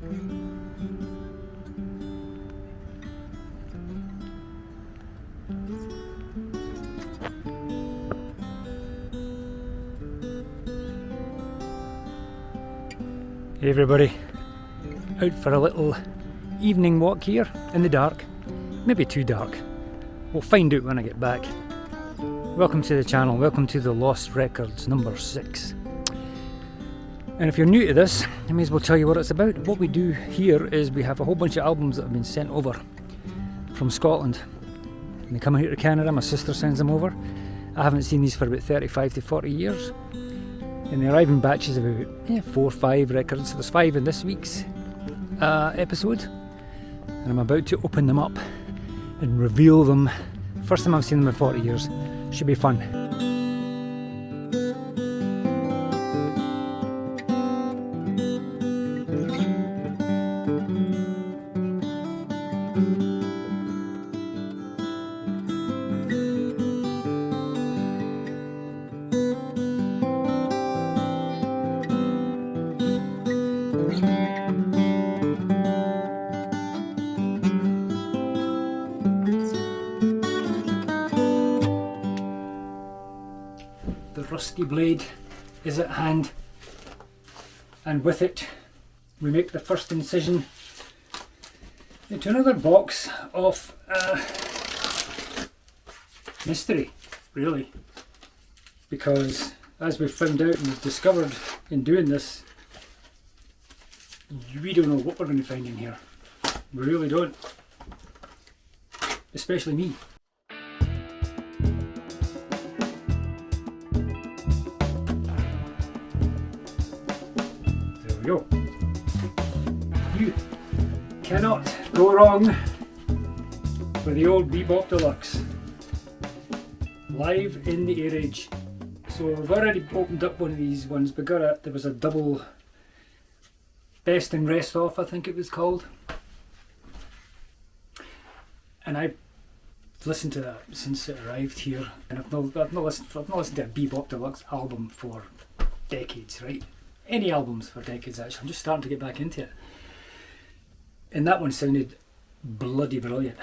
Hey everybody, out for a little evening walk here in the dark. Maybe too dark. We'll find out when I get back. Welcome to the channel, welcome to the Lost Records number 6. And if you're new to this, I may as well tell you what it's about. What we do here is we have a whole bunch of albums that have been sent over from Scotland. And they come here to Canada, my sister sends them over. I haven't seen these for about 35 to 40 years. And they arrive in batches of about 4 or 5 records. So there's 5 in this week's episode. And I'm about to open them up and reveal them. First time I've seen them in 40 years. Should be fun. The rusty blade is at hand, and with it we make the first incision into another box of mystery, really, because as we've found out and we've discovered in doing this, we don't know what we're going to find in here. We really don't, especially me. Go. You cannot go wrong with the old Bebop Deluxe live in the air age. So I've already opened up one of these ones. There was a double best and rest off, I think it was called, and I've listened to that since it arrived here, and I've not listened to a Bebop Deluxe album for decades, right? Any albums for decades actually. I'm just starting to get back into it, and that one sounded bloody brilliant.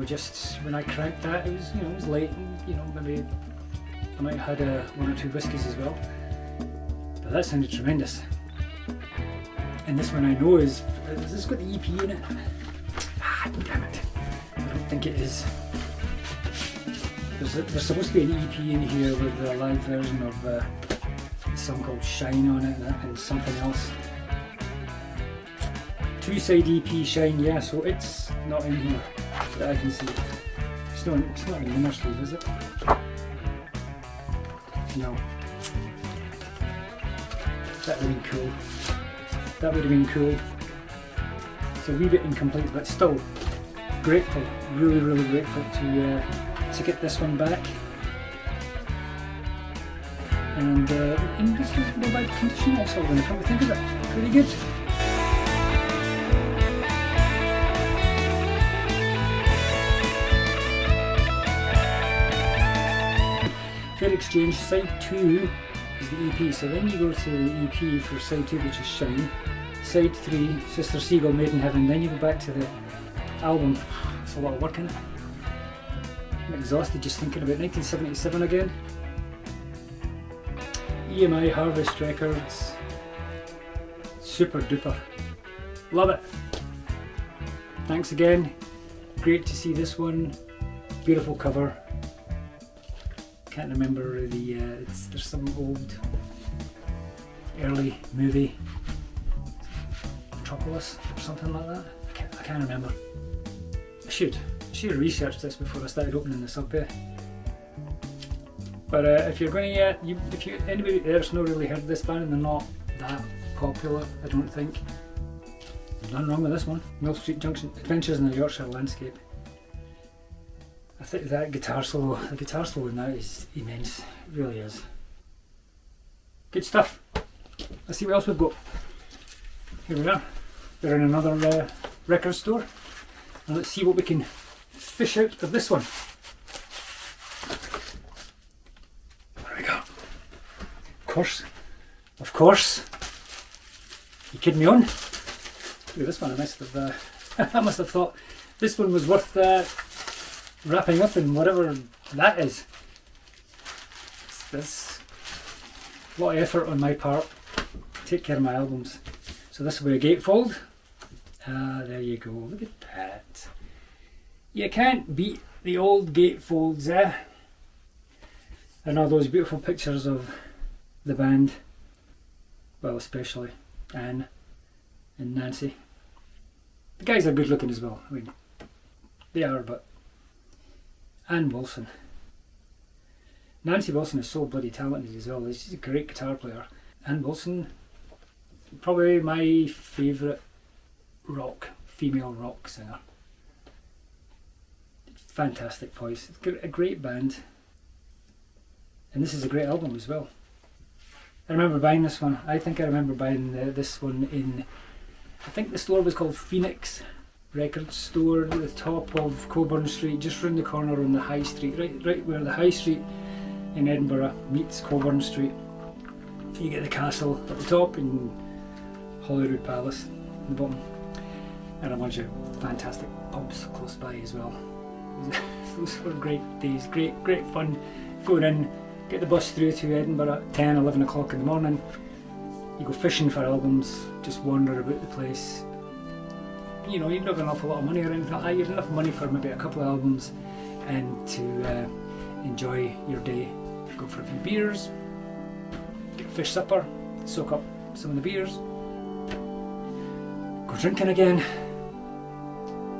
Just when I cranked that, it was late, and, maybe I might have had 1 or 2 whiskies as well, but that sounded tremendous. And this one I know has this got the EP in it? Ah, damn it, I don't think it is. There's supposed to be an EP in here with a live version of a song called Shine on it and something else. 2-side EP Shine, yeah, so it's not in here that I can see. It's not in the inner sleeve, is it? No. That would have been cool. That would have been cool. It's a wee bit incomplete, but still grateful, really, really grateful to get this one back. And in this reasonable bad condition also, when I come to think of it. Pretty good. Fair Exchange side 2 is the EP, so then you go to the EP for side 2, which is Shine. Side 3, Sister Seagull, Made in Heaven. Then you go back to the album. It's a lot of work in it. I'm exhausted just thinking about 1977 again. EMI Harvest Records, super duper, love it. Thanks again, great to see this one, beautiful cover. Can't remember there's some old early movie, Metropolis or something like that. I can't remember. I should have researched this before I started opening this up here. But if you're going to, anybody there's not really heard this band, and they're not that popular, I don't think. There's nothing wrong with this one. Mill Street Junction, Adventures in the Yorkshire Landscape. I think that guitar solo, the guitar solo in that is immense. It really is. Good stuff. Let's see what else we've got. Here we are. We're in another record store, and let's see what we can fish out of this one. Of course, You kidding me on? Look at this one, I must have, I must have thought this one was worth wrapping up in whatever that is. There's a lot of effort on my part. Take care of my albums. So this will be a gatefold. There you go, look at that. You can't beat the old gatefolds, eh? And all those beautiful pictures of the band, well, especially Anne and Nancy. The guys are good looking as well. I mean, they are, but Anne Wilson. Nancy Wilson is so bloody talented as well. She's a great guitar player. Anne Wilson, probably my favourite female rock singer. Fantastic voice. It's got a great band. And this is a great album as well. I remember buying this one. I think I remember buying this one in, I think the store was called Phoenix Record Store at the top of Coburn Street, just round the corner on the High Street, right where the High Street in Edinburgh meets Coburn Street. You get the castle at the top and Holyrood Palace at the bottom, and a bunch of fantastic pubs close by as well. Those were great days, great fun going in. Get the bus through to Edinburgh at 10, 11 o'clock in the morning. You go fishing for albums, just wander about the place. You know, you don't have an awful lot of money or anything like that. You have enough money for maybe a couple of albums and to enjoy your day. Go for a few beers, get a fish supper, soak up some of the beers, go drinking again,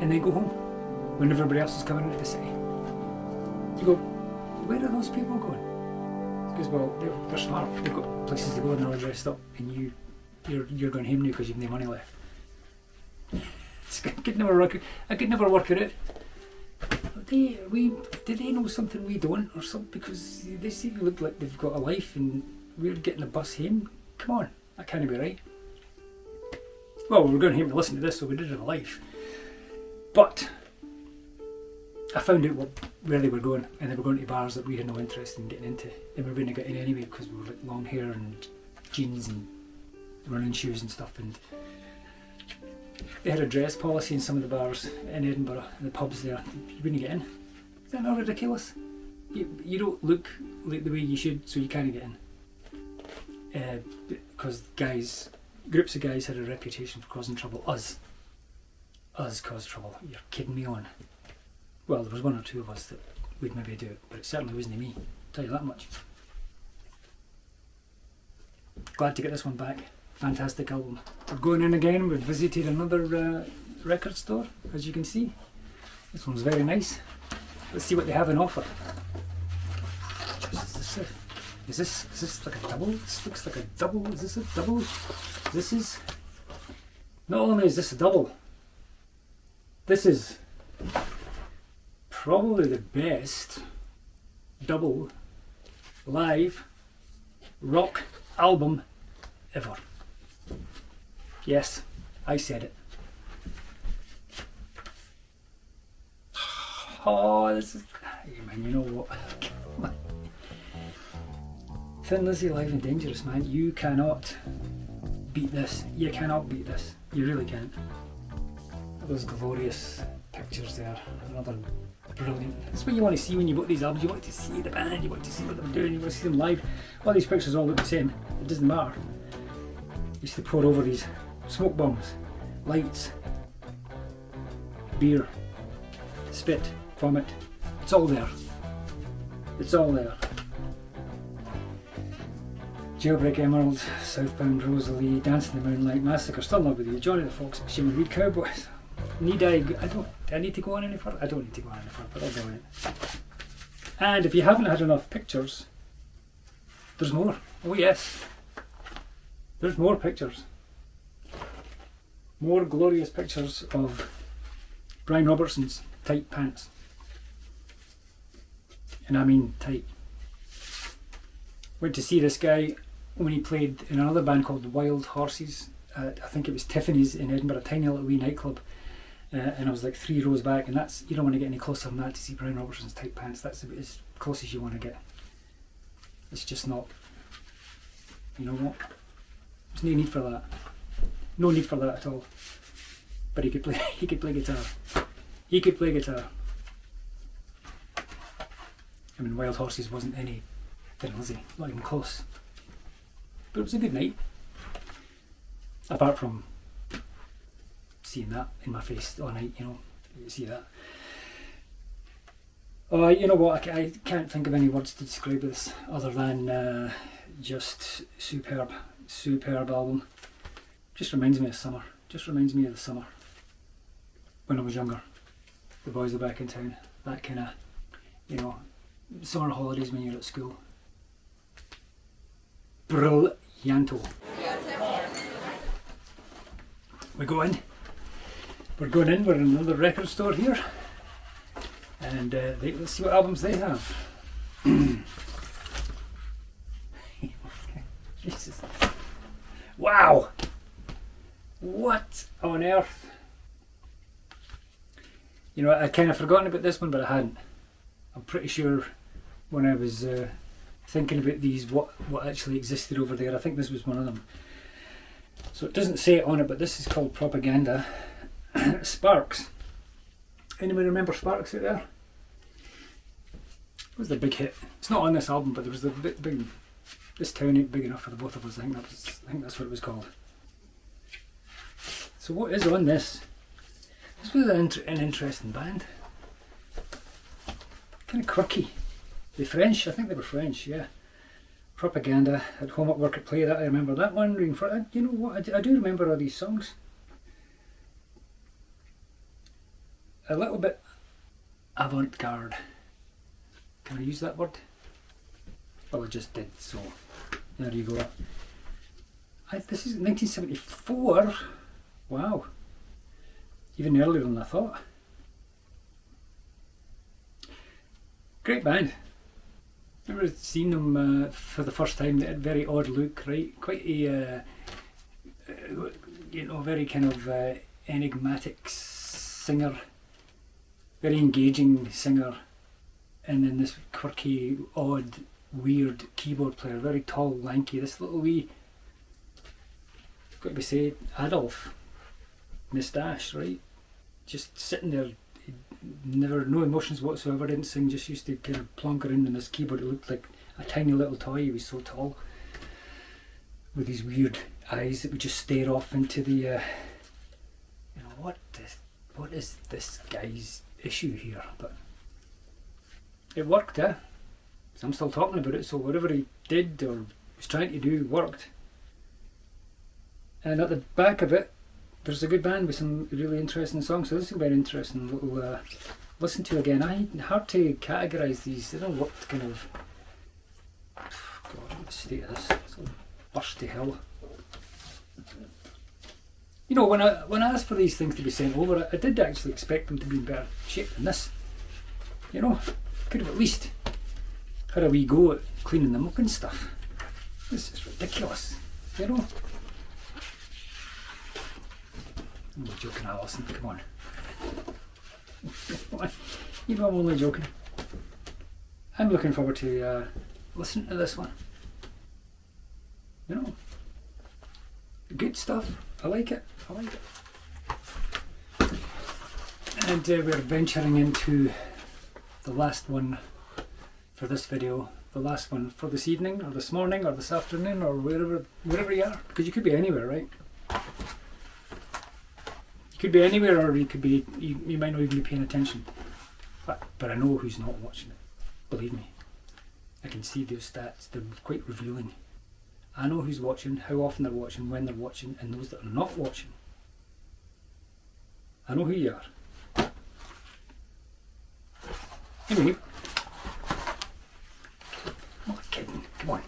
and then go home when everybody else is coming into the city. You go, where are those people going? Because, well, they're smart, they've got places to go and they're all dressed up, and you're going home now because you've no money left. I could never work it out. Do they know something we don't, or something? Because they seem to look like they've got a life and we're getting a bus home. Come on, that can't be right. Well, we were going home to listen to this, so we did have a life. But I found out where they were going, and they were going to bars that we had no interest in getting into, and we were going to get in anyway because we were like long hair and jeans and running shoes and stuff, and they had a dress policy in some of the bars in Edinburgh, and the pubs there. You wouldn't get in. Is that not ridiculous? You don't look like the way you should, so you can't get in. Because groups of guys had a reputation for causing trouble. Us caused trouble. You're kidding me on. Well, there was one or two of us that would maybe do it, but it certainly wasn't me. I'll tell you that much. Glad to get this one back. Fantastic album. We're going in again. We've visited another record store, as you can see. This one's very nice. Let's see what they have in offer. Is this like a double? This looks like a double. Is this a double? This is. Not only is this a double, this is probably the best double live rock album ever. Yes, I said it. Oh, this is... Hey man, you know what? Thin Lizzy Live and Dangerous, man. You cannot beat this. You cannot beat this. You really can't. Those glorious pictures there. Another brilliant. That's what you want to see when you book these albums. You want to see the band. You want to see what they're doing. You want to see them live. All these pictures all look the same. It doesn't matter. Used to pour over these smoke bombs, lights, beer, spit, vomit. It's all there. It's all there. Jailbreak Emerald, Southbound Rosalie, Dance in the Moonlight, Massacre, Still in Love with You, Johnny the Fox, Machine Reed, Cowboys. Do I need to go on any further? I don't need to go on any further, but I'll go on it. And if you haven't had enough pictures, there's more. Oh yes. There's more pictures. More glorious pictures of Brian Robertson's tight pants. And I mean tight. Went to see this guy when he played in another band called the Wild Horses. I think it was Tiffany's in Edinburgh, a tiny little wee nightclub. And I was like 3 rows back, and that's, you don't want to get any closer than that to see Brian Robertson's tight pants. That's as close as you want to get. It's just not, you know what? There's no need for that. No need for that at all. But he could play he could play guitar. He could play guitar. I mean, Wild Horses wasn't anything, was he? Not even close. But it was a good night. Apart from seeing that in my face all night, you know, you see that. Oh, you know what, I can't think of any words to describe this other than just superb, superb album. Just reminds me of summer, just reminds me of the summer when I was younger. The boys are back in town, that kind of, you know, summer holidays when you're at school. Brillianto. We go in. We're going in. We're in another record store here, and let's see what albums they have. Jesus! Wow! What on earth? You know, I'd kind of forgotten about this one, but I hadn't. I'm pretty sure when I was thinking about these, what actually existed over there, I think this was one of them. So it doesn't say it on it, but this is called Propaganda. Sparks. Anyone remember Sparks out there? It was the big hit. It's not on this album, but there was the big. This town ain't big enough for the both of us. I think that's what it was called. So what is on this? This was an interesting band. Kind of quirky. They're French. I think they were French. Yeah. Propaganda, At Home, At Work, At Play. That I remember that one. You know what? I do remember all these songs. A little bit avant-garde. Can I use that word? Well, I just did, so there you go. This is 1974. Wow. Even earlier than I thought. Great band. I remember seeing them for the first time. They had a very odd look, right? Quite a, you know, very kind of enigmatic singer. Very engaging singer. And then this quirky, odd, weird keyboard player. Very tall, lanky. This little wee, got to be said, Adolf moustache, right? Just sitting there. Never, no emotions whatsoever, didn't sing, just used to kind of plonk around on this keyboard. It looked like a tiny little toy. He was so tall, with these weird eyes that would just stare off into the, you know, what is this guy's issue here? But it worked, eh? So I'm still talking about it, so whatever he did or was trying to do worked. And at the back of it, there's a good band with some really interesting songs, so this is a very interesting little listen to again. Hard to categorise these. I don't know what kind of, God, what the state of this. It's all burst to hell. You know, when I asked for these things to be sent over, I did actually expect them to be in better shape than this. You know, could have at least had a wee go at cleaning them up and stuff. This is ridiculous, you know. I'm not joking, Alison, come on. You know I'm only joking. I'm looking forward to listening to this one. You know, good stuff. I like it. I like it. And we're venturing into the last one for this video. The last one for this evening, or this morning, or this afternoon, or wherever you are. Because you could be anywhere, right? Could be anywhere, or you could be, you might not even be paying attention. But I know who's not watching it. Believe me. I can see those stats. They're quite revealing. I know who's watching, how often they're watching, when they're watching, and those that are not watching. I know who you are. Anyway. I'm not kidding. Come on.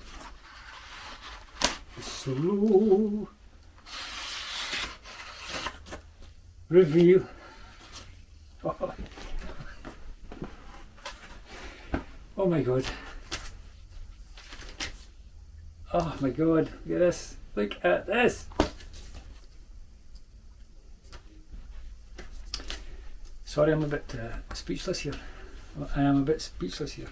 Slow. Reveal. Oh my god. Oh my god. Look at this. Look at this. Sorry, I'm a bit speechless here. I am a bit speechless here.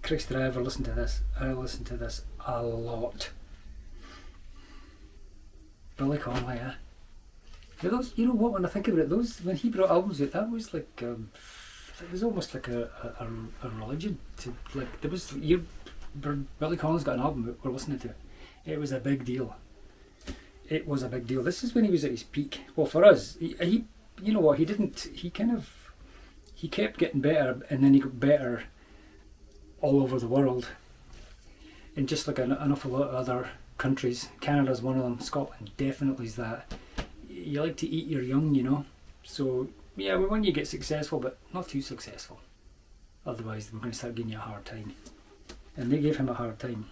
Christ, did I ever listen to this? I listen to this a lot. Billy Connolly, yeah. Those, you know what? When I think about it, those when he brought albums out, that was like it was almost like a religion. To like there was Billy Connolly's got an album out, we're listening to it. It was a big deal. It was a big deal. This is when he was at his peak. Well, for us, he you know what? He didn't. He kept getting better, and then he got better all over the world. In just like an awful lot of other countries. Canada's one of them. Scotland definitely is that. You like to eat your young, you know. So yeah, when you get successful, but not too successful. Otherwise, we're going to start giving you a hard time. And they gave him a hard time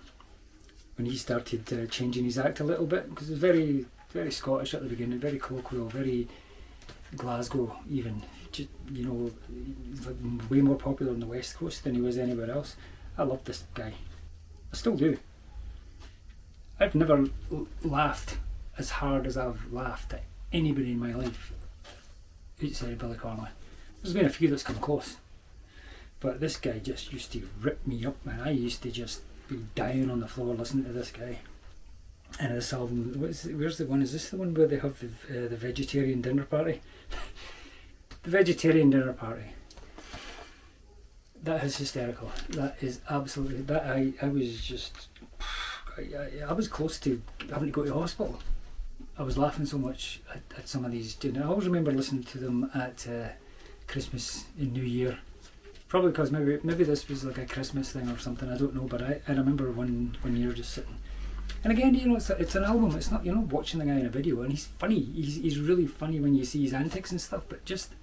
when he started changing his act a little bit, because he was very, very Scottish at the beginning, very colloquial, very Glasgow even. Just, you know, he's like way more popular on the West Coast than he was anywhere else. I love this guy. I still do. I've never laughed as hard as I've laughed at anybody in my life outside of Billy Connolly. There's been a few that's come close, but this guy just used to rip me up, man. I used to just be dying on the floor listening to this guy. And this album, where's the one? Is this the one where they have the vegetarian dinner party? The vegetarian dinner party. That is hysterical. That is absolutely, that I was just, I was close to having to go to the hospital. I was laughing so much at some of these. I always remember listening to them at Christmas and New Year. Probably because maybe this was like a Christmas thing or something. I don't know, but I remember one year just sitting. And again, you know, it's an album. It's not, you're not watching the guy in a video, and he's funny. He's really funny when you see his antics and stuff. But just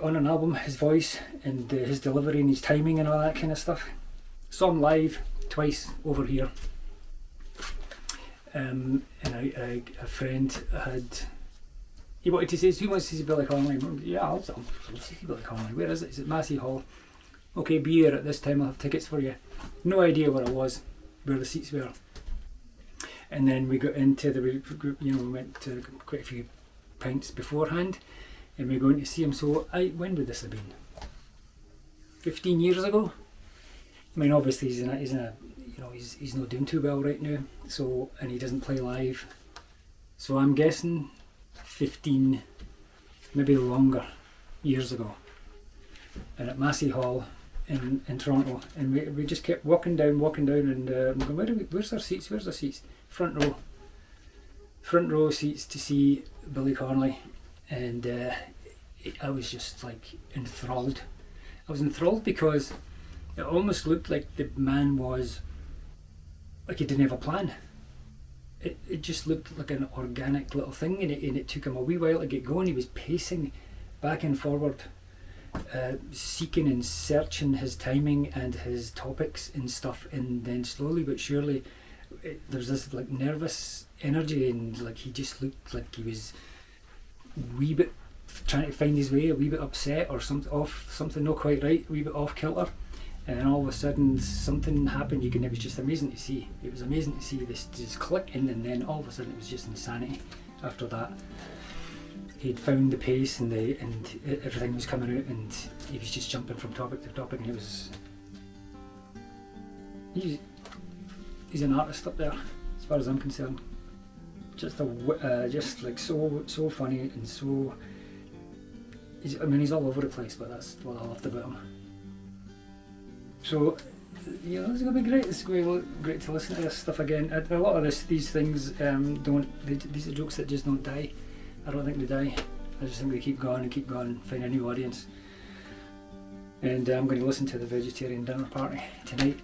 on an album, his voice and his delivery and his timing and all that kind of stuff. Saw him live twice over here. And a friend he wanted to say, who wants to see Billy Connolly? Yeah, I'll see Billy Connolly. Where is it? It's at Massey Hall. Okay, be here at this time, I'll have tickets for you. No idea where it was, where the seats were. And then we got into we went to quite a few pints beforehand, and we were going to see him. So when would this have been? 15 years ago? I mean, obviously he's not doing too well right now, so, and he doesn't play live, so I'm guessing 15, maybe longer, years ago, and at Massey Hall in Toronto, and we just kept walking down, and I'm going, where's our seats? Front row seats to see Billy Connolly, and I was just like enthralled. I was enthralled because it almost looked like the man was like he didn't have a plan. It just looked like an organic little thing, and it took him a wee while to get going. He was pacing back and forward, seeking and searching his timing and his topics and stuff, and then slowly but surely there's this like nervous energy, and like he just looked like he was a wee bit trying to find his way, a wee bit upset or something not quite right, a wee bit off kilter. And then all of a sudden something happened. It was just amazing to see. It was amazing to see this just click in, and then all of a sudden it was just insanity. After that, he'd found the pace, and everything was coming out, and he was just jumping from topic to topic, and it was. He's an artist up there, as far as I'm concerned. Just like so funny and so. He's all over the place, but that's what I loved about him. So, you know, it's going to be great. It's going to be great to listen to this stuff again. A lot of these things these are jokes that just don't die. I don't think they die. I just think they keep going and find a new audience. And I'm going to listen to the vegetarian dinner party tonight.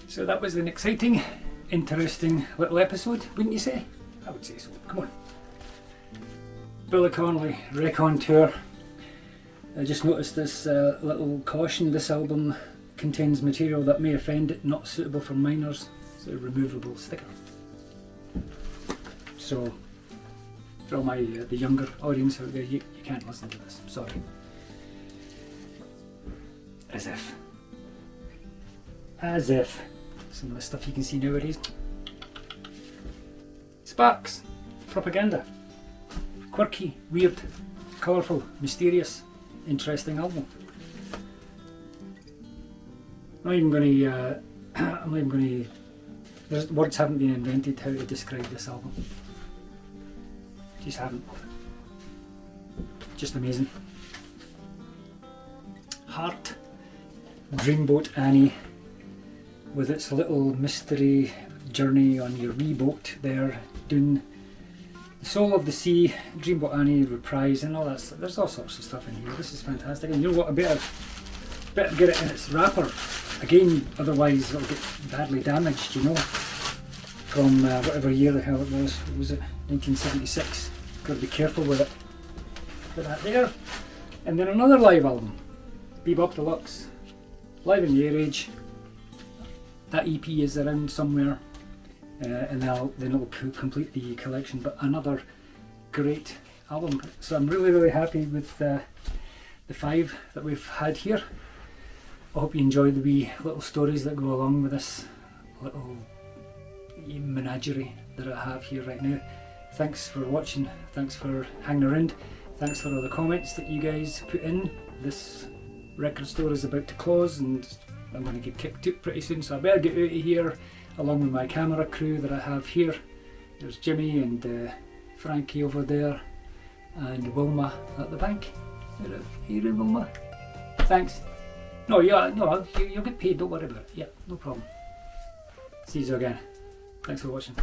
So that was an exciting, interesting little episode, wouldn't you say? I would say so. Come on. Billy Connolly, Raconteur. I just noticed this little caution. This album contains material that may offend it, not suitable for minors. It's a removable sticker. So, for all the younger audience out there, you can't listen to this. Sorry. As if. Some of the stuff you can see nowadays. Sparks. Propaganda. Quirky, weird, colourful, mysterious. Interesting album. I'm not even going to words haven't been invented how to describe this album. Just haven't. Just amazing. Heart, Dreamboat Annie, with its little mystery journey on your wee boat there, Dune, The Soul of the Sea, Dreamboat Annie reprise, and all that stuff. There's all sorts of stuff in here. This is fantastic, and you know what? I better get it in its wrapper again, otherwise it'll get badly damaged, you know, from whatever year the hell it was. Was it 1976? Got to be careful with it. Put that there. And then another live album, Bebop Deluxe, live in the Air Age. That EP is around somewhere, and then it'll complete the collection. But another great album. So I'm really happy with the 5 that we've had here. I hope you enjoyed the wee little stories that go along with this little menagerie that I have here right now. Thanks for watching, thanks for hanging around, thanks for all the comments that you guys put in. This record store is about to close and I'm going to get kicked out pretty soon, so I better get out of here along with my camera crew that I have here. There's Jimmy and Frankie over there and Wilma at the bank. Here, Wilma. Thanks. No, you'll get paid, don't worry about it. Yeah, no problem. See you again. Thanks for watching.